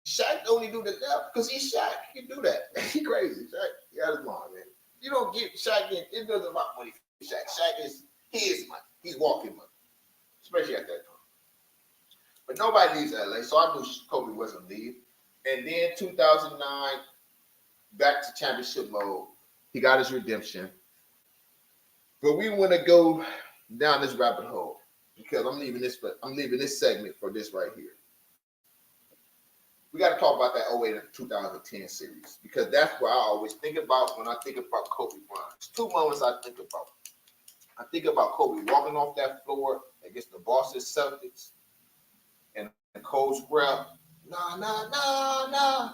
Shaq only do the left because he's Shaq. He can do that. He crazy. Shaq, he got his mind, man. You don't get Shaq in. It doesn't about money for Shaq. Shaq is money. He's walking money, especially at that time. But nobody leaves LA, so I knew Kobe wasn't leave. And then 2009, back to championship mode. He got his redemption. But we want to go down this rabbit hole because I'm leaving this segment for this right here. We got to talk about that 08 and 2010 series because that's what I always think about when I think about Kobe Bryant. There's 2 moments I think about. I think about Kobe walking off that floor against the Boston Celtics and the cold scrap. Nah, nah, nah, nah.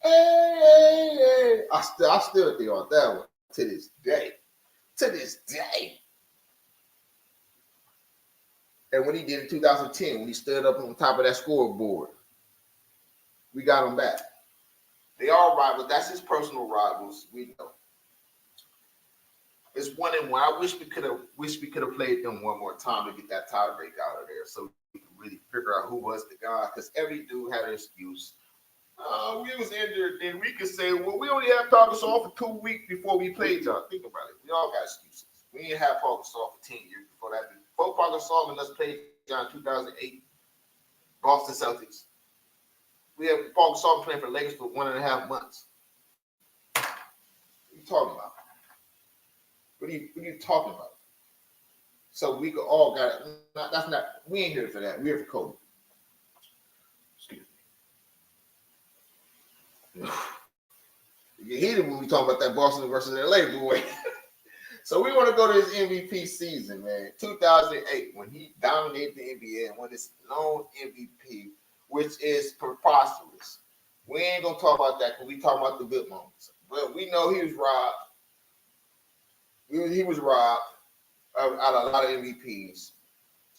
Hey, hey, hey. I still think on that one to this day. To this day. And when he did in 2010, when he stood up on top of that scoreboard, we got him back. They are rivals. That's his personal rivals. We know. It's 1-1. I wish we could have played them one more time to get that tiebreak out of there, so we could really figure out who was the guy. Because every dude had an excuse. We was injured, and we could say, well, we only had Paul Gasol for 2 weeks before we played y'all. Think about it. We all got excuses. We didn't have Paul Gasol for 10 years before that. Before Paul Gasol and us played y'all in 2008, Boston Celtics. We have Paul Gasol playing for the Lakers for 1.5 months. What are you talking about? What are you talking about? So we could all got it. That's not. We ain't here for that. We're here for Kobe. Excuse me. You get heated when we talk about that Boston versus LA boy. So we want to go to his MVP season, man. 2008, when he dominated the NBA and won his lone MVP, which is preposterous. We ain't gonna talk about that because we talk about the good moments. But we know he was robbed. He was robbed out of a lot of MVPs.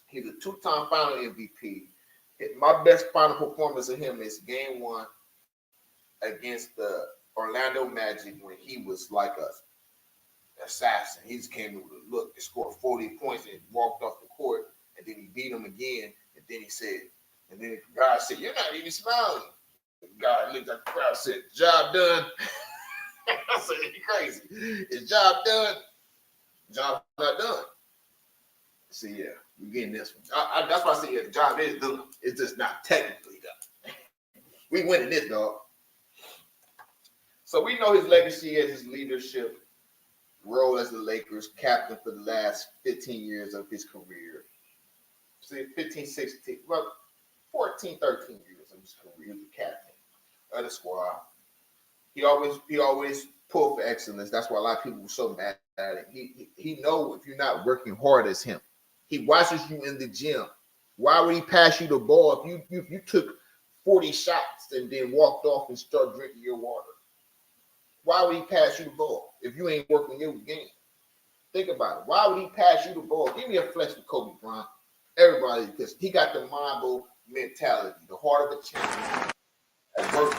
He's a 2-time final MVP. My best final performance of him is Game 1 against the Orlando Magic when he was like a assassin. He just came with a look and scored 40 points and walked off the court, and then he beat him again, and then he said, and then the guy said, "You're not even smiling." The guy looked at the crowd and said, "Job done." I said, "You're crazy. Is job done? Job not done." See, yeah, we're getting this one. That's why I say, yeah, the job is done. It's just not technically done. We winning this, dog. So we know his legacy as his leadership role as the Lakers captain for the last 15 years of his career. See, 15, 16, well, 14, 13 years of his career as the captain of the squad. He always pulled for excellence. That's why a lot of people were so mad at it. He know if you're not working hard as him. He watches you in the gym. Why would he pass you the ball if you took 40 shots and then walked off and started drinking your water? Why would he pass you the ball if you ain't working your game? Think about it. Why would he pass you the ball? Give me a flex with Kobe Bryant. Everybody, because he got the Mambo mentality, the heart of a champion at work.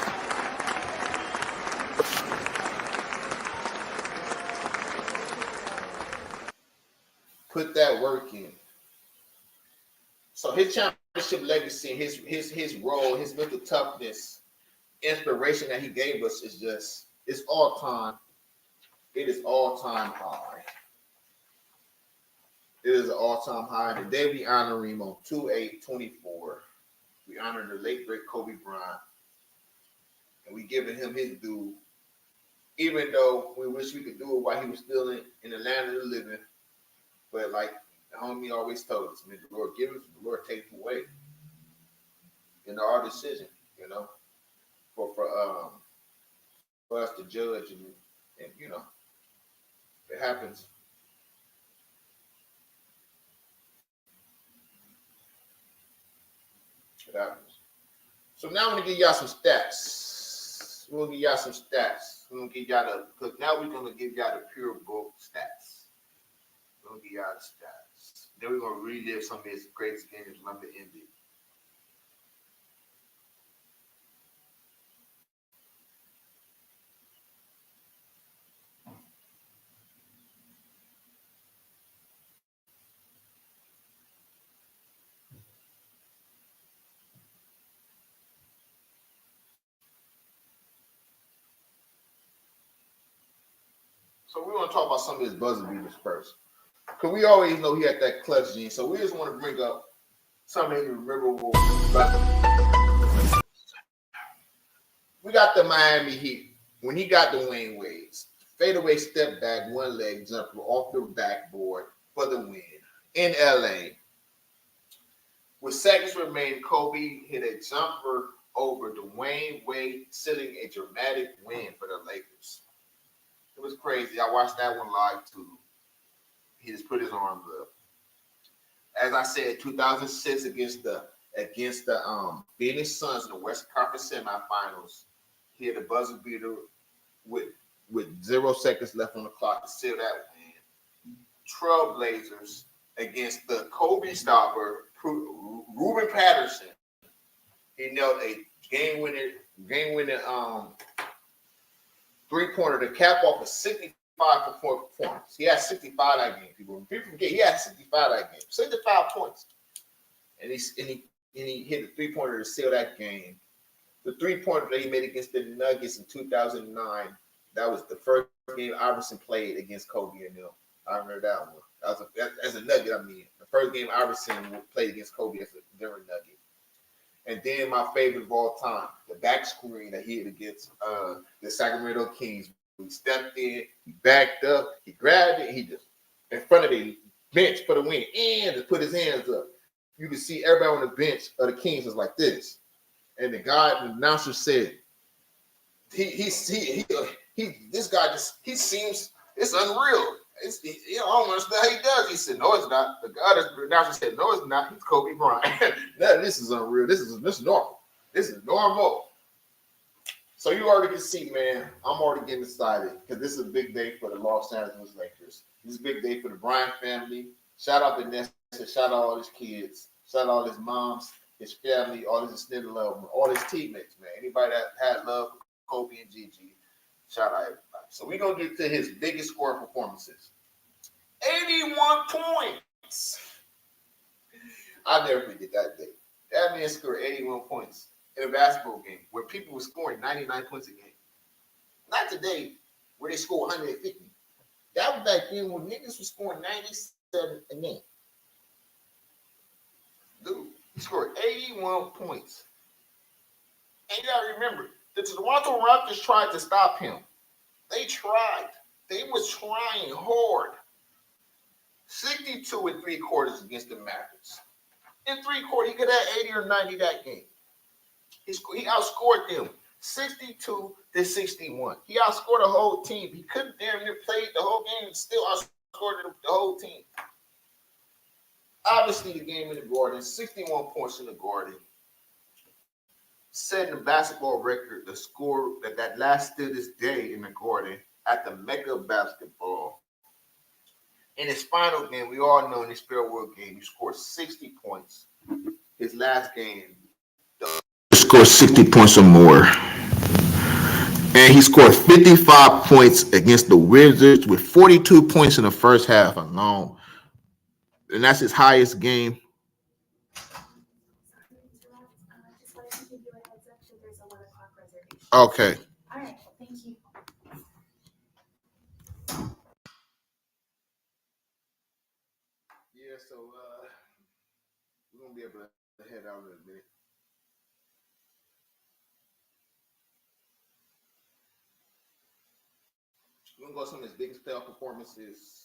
Put that work in. So his championship legacy, his role, his mental toughness, inspiration that he gave us is just, it's all time. It is all-time high. It is an all-time high. And today we honor him on 2/8/24. We honor the late, great Kobe Bryant. And we giving him his due. Even though we wish we could do it while he was still in the land of the living. But like the homie always told us, man, the Lord gives, the Lord takes away. Our decision, for us to judge and it happens. It happens. So now I'm gonna give y'all some stats. We're gonna give y'all some stats. We're gonna give y'all because now we're gonna give y'all the pure book stats. We're gonna give y'all the stats. Then we're gonna relive some of his greatest games when they ended. So we want to talk about some of his buzzer beaters first. Because we always know he had that clutch gene. So we just want to bring up some of his memorable buzzer. We got the Miami Heat. When he got the Dwayne Wade's fadeaway step back, one leg jumper off the backboard for the win in LA. With seconds remaining, Kobe hit a jumper over Dwayne Wade, sealing a dramatic win for the Lakers. It was crazy. I watched that one live too. He just put his arms up. As I said, 2006 against the Phoenix Suns in the Western Conference semifinals. He had a buzzer beater with 0 seconds left on the clock to seal that win. Trailblazers against the Kobe stopper, Ruben Patterson. He nailed a game-winning three-pointer to cap off a 65 points. He had 65 that game. People forget he had 65 that game. 65 points. And he hit a three-pointer to seal that game. The three-pointer that he made against the Nuggets in 2009, that was the first game Iverson played against Kobe and them. I remember that one. As a Nugget, I mean. The first game Iverson played against Kobe as a Denver Nugget. And then my favorite of all time, the back screen that he hit against the Sacramento Kings. He stepped in, he backed up, he grabbed it, he just in front of the bench for the win, and just put his hands up. You could see everybody on the bench of the Kings was like this. And the announcer said, this guy seems, it's unreal. I don't understand how he does. He said, no, it's not. The announcer said, no, it's not. He's Kobe Bryant. No, this is unreal. This is normal. This is normal. So you already can see, man, I'm already getting excited because this is a big day for the Los Angeles Lakers. This is a big day for the Bryant family. Shout out to Nessa. Shout out all his kids. Shout out all his moms, his family, all his extended love, all his teammates, man. Anybody that had love for Kobe and Gigi, shout out everybody. So we're going to get to his biggest scoring performances. 81 points. I'll never forget that day. That man scored 81 points in a basketball game where people were scoring 99 points a game. Not today where they score 150. That was back then when niggas was scoring 97 a game. Dude, he scored 81 points. And you gotta remember, the Toronto Raptors tried to stop him. They tried. They was trying hard. 62 and 3/4 against the Mavericks. In 3/4, he could have 80 or 90 that game. He outscored them 62 to 61. He outscored the whole team. He couldn't damn near play the whole game and still outscored the whole team. Obviously, the game in the Garden, 61 points in the Garden, setting the basketball record, the score that lasts to this day in the Garden at the Mecca of basketball. In his final game, we all know in his farewell game, he scored 60 points. His last game, he scored 60 points or more. And he scored 55 points against the Wizards with 42 points in the first half alone. And that's his highest game. Okay. All right. Thank you. Yeah, so we're going to be able to head out in a minute. We're going to go to some of his biggest playoff performances.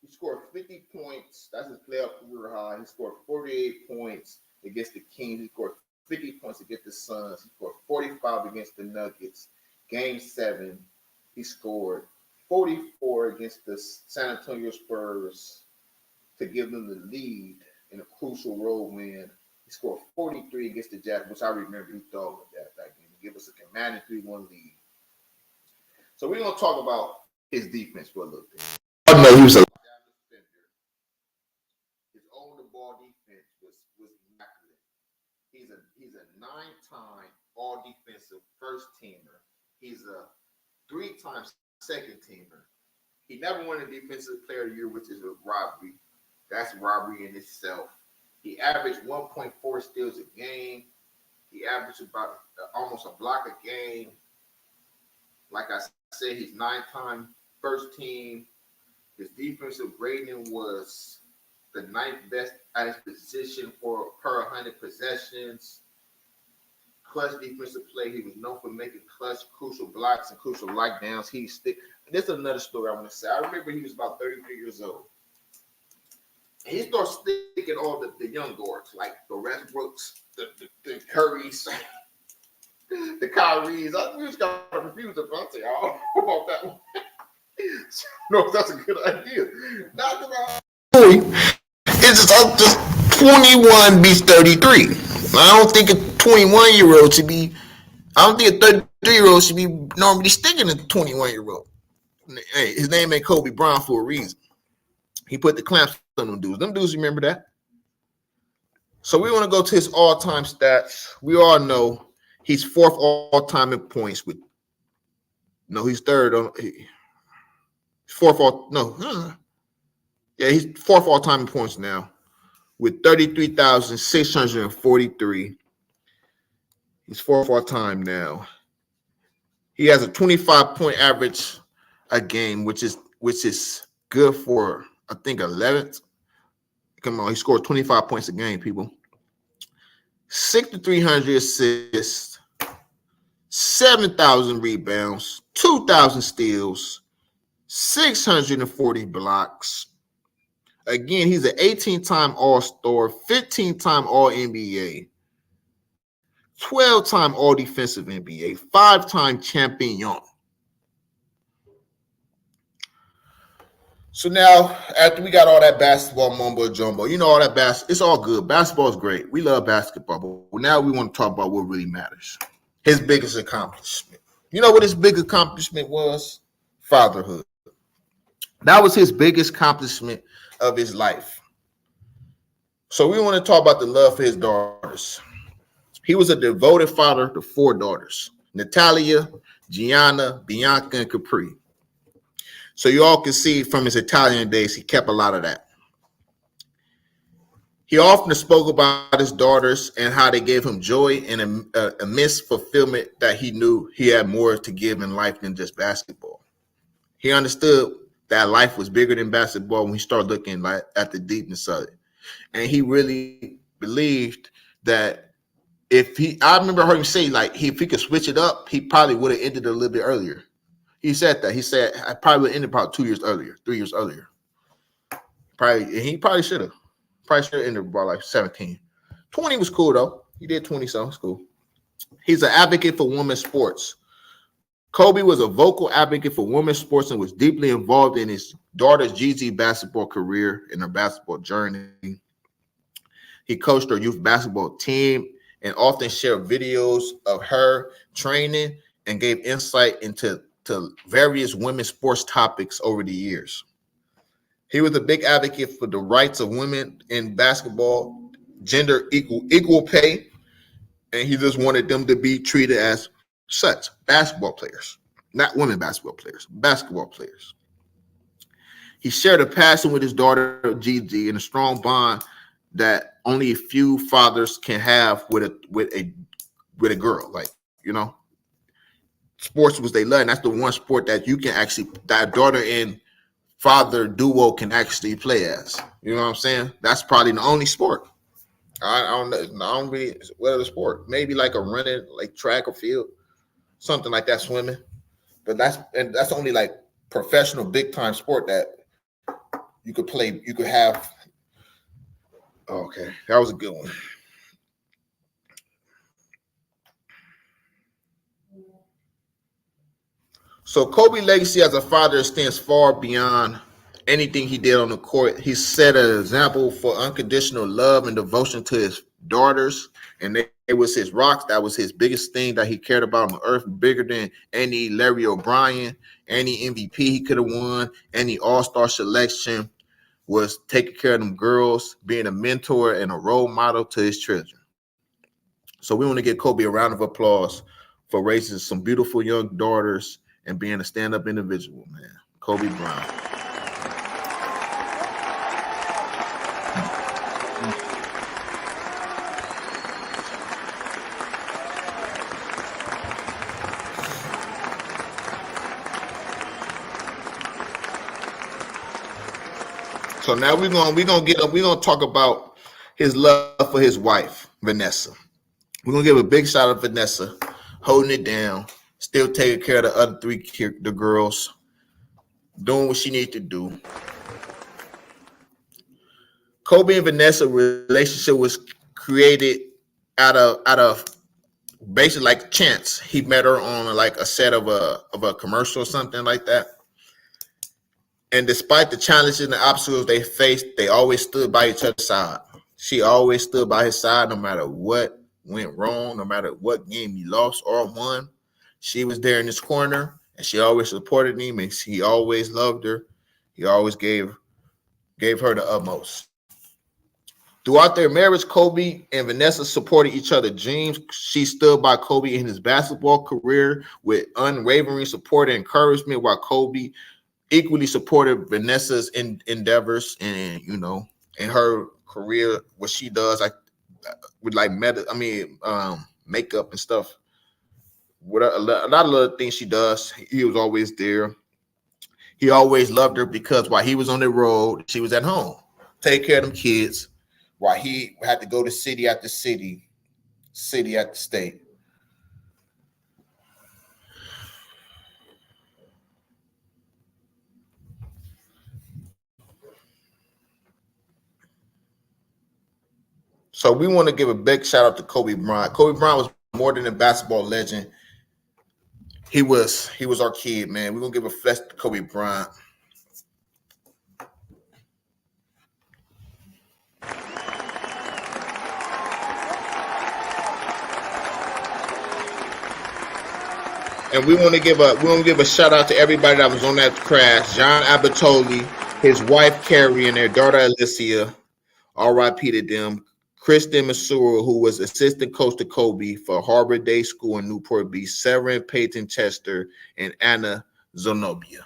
He scored 50 points. That's his playoff career high. He scored 48 points against the Kings. He scored 50 points against the Suns. He scored 45 against the Nuggets. Game 7, he scored 44 against the San Antonio Spurs to give them the lead in a crucial road win. He scored 43 against the Jazz, which I remember he thought that game to give us a commanding 3-1 lead. So we're going to talk about his defense for a little bit. I know he was a defender. His on-the-ball defense was immaculate. He's a 9-time all-defensive first teamer. He's a 3-time second teamer. He never won a defensive player of the year, which is a robbery. That's robbery in itself. He averaged 1.4 steals a game. He averaged about almost a block a game. Like I said, he's 9-time first team. His defensive rating was the 9th best at his position for per 100 possessions. Clutch defensive play. He was known for making clutch, crucial blocks and crucial lockdowns. This is another story I want to say. I remember he was about 33 years old. And he started sticking all the young guards, like the Westbrooks, the Currys, The Kyrie's. I just got to refuse it. I say, I don't know about that one. No, that's a good idea. Not about it's just 21 beats 33. I don't think a 21-year-old should be. I don't think a 33-year-old should be normally sticking a 21-year-old. Hey, his name ain't Kobe Bryant for a reason. He put the clamps on them dudes. Them dudes remember that. So we want to go to his all-time stats. We all know he's fourth all-time in points with. No, he's third on. Fourth all. No. Yeah, he's fourth all-time in points now with 33,643. He's fourth all-time now. He has a 25-point average a game, which is good for I think 11th. Come on, he scored 25 points a game, people. 6,300 assists, 7,000 rebounds, 2,000 steals, 640 blocks. Again, he's an 18-time All-Star, 15-time All-NBA, 12-time All-Defensive NBA, 5-time champion. So now, after we got all that basketball mumbo jumbo, you know, all that it's all good. Basketball is great. We love basketball, but now we want to talk about what really matters. His biggest accomplishment. You know what his big accomplishment was? Fatherhood. That was his biggest accomplishment of his life. So we want to talk about the love for his daughters. He was a devoted father to 4 daughters: Natalia, Gianna, Bianca, and Capri. So you all can see from his Italian days, he kept a lot of that. He often spoke about his daughters and how they gave him joy and a immense fulfillment that he knew he had more to give in life than just basketball. He understood that life was bigger than basketball when he started looking at the deepness of it. And he really believed that I remember heard him say, like, if he could switch it up, he probably would have ended it a little bit earlier. He said that. He said, I probably would have ended about 2 years earlier, 3 years earlier. He probably should have. Probably should have ended about like 17. 20 was cool, though. He did 20, so it's cool. He's an advocate for women's sports. Kobe was a vocal advocate for women's sports and was deeply involved in his daughter's GZ basketball career and her basketball journey. He coached her youth basketball team and often shared videos of her training and gave insight into various women's sports topics over the years. He was a big advocate for the rights of women in basketball, gender equal pay, and he just wanted them to be treated as such, basketball players, not women basketball players, basketball players. He shared a passion with his daughter Gigi and a strong bond that only a few fathers can have with a girl. Like, you know, sports was they love, and that's the one sport that you can actually, that daughter and father duo can actually play as. You know what I'm saying? That's probably the only sport. I don't know. I don't really what other sport. Maybe like a running, like track or field, something like that, swimming. But that's only like professional big time sport that you could play. You could have. Okay, that was a good one. So Kobe's legacy as a father extends far beyond anything he did on the court. He set an example for unconditional love and devotion to his daughters, and it was his rocks. That was his biggest thing that he cared about on earth, bigger than any Larry O'Brien, any MVP he could have won, any All-Star selection. Was taking care of them girls, being a mentor and a role model to his children. So we want to give Kobe a round of applause for raising some beautiful young daughters and being a stand-up individual, man. Kobe Bryant. So now we're gonna talk about his love for his wife, Vanessa. We're gonna give a big shout out to Vanessa, holding it down, still taking care of the other the girls, doing what she needs to do. Kobe and Vanessa relationship was created out of basically like chance. He met her on like a set of a commercial or something like that. And despite the challenges and the obstacles they faced, they always stood by each other's side. She always stood by his side no matter what went wrong, no matter what game he lost or won. She was there in his corner, and she always supported him, and he always loved her. He always gave her the utmost. Throughout their marriage, Kobe and Vanessa supported each other's dreams. She stood by Kobe in his basketball career with unwavering support and encouragement, while Kobe equally supported Vanessa's endeavors and in her career, what she does, like with like makeup and stuff. What a lot of other things she does, he was always there. He always loved her because while he was on the road, she was at home, take care of them kids, while he had to go to city after city, city after state. So we want to give a big shout out to Kobe Bryant. Kobe Bryant was more than a basketball legend. He was our kid, man. We're gonna give a flex to Kobe Bryant. And we want to give a shout out to everybody that was on that crash. John Abatoli, his wife Carrie, and their daughter Alicia. R.I.P. to them. Kristen Masura, who was assistant coach to Kobe for Harbor Day School in Newport Beach. Sarah and Peyton Chester, and Anna Zenobia.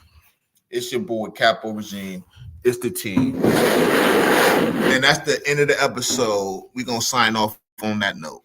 It's your boy Capo Regime. It's the team. And that's the end of the episode. We're gonna sign off on that note.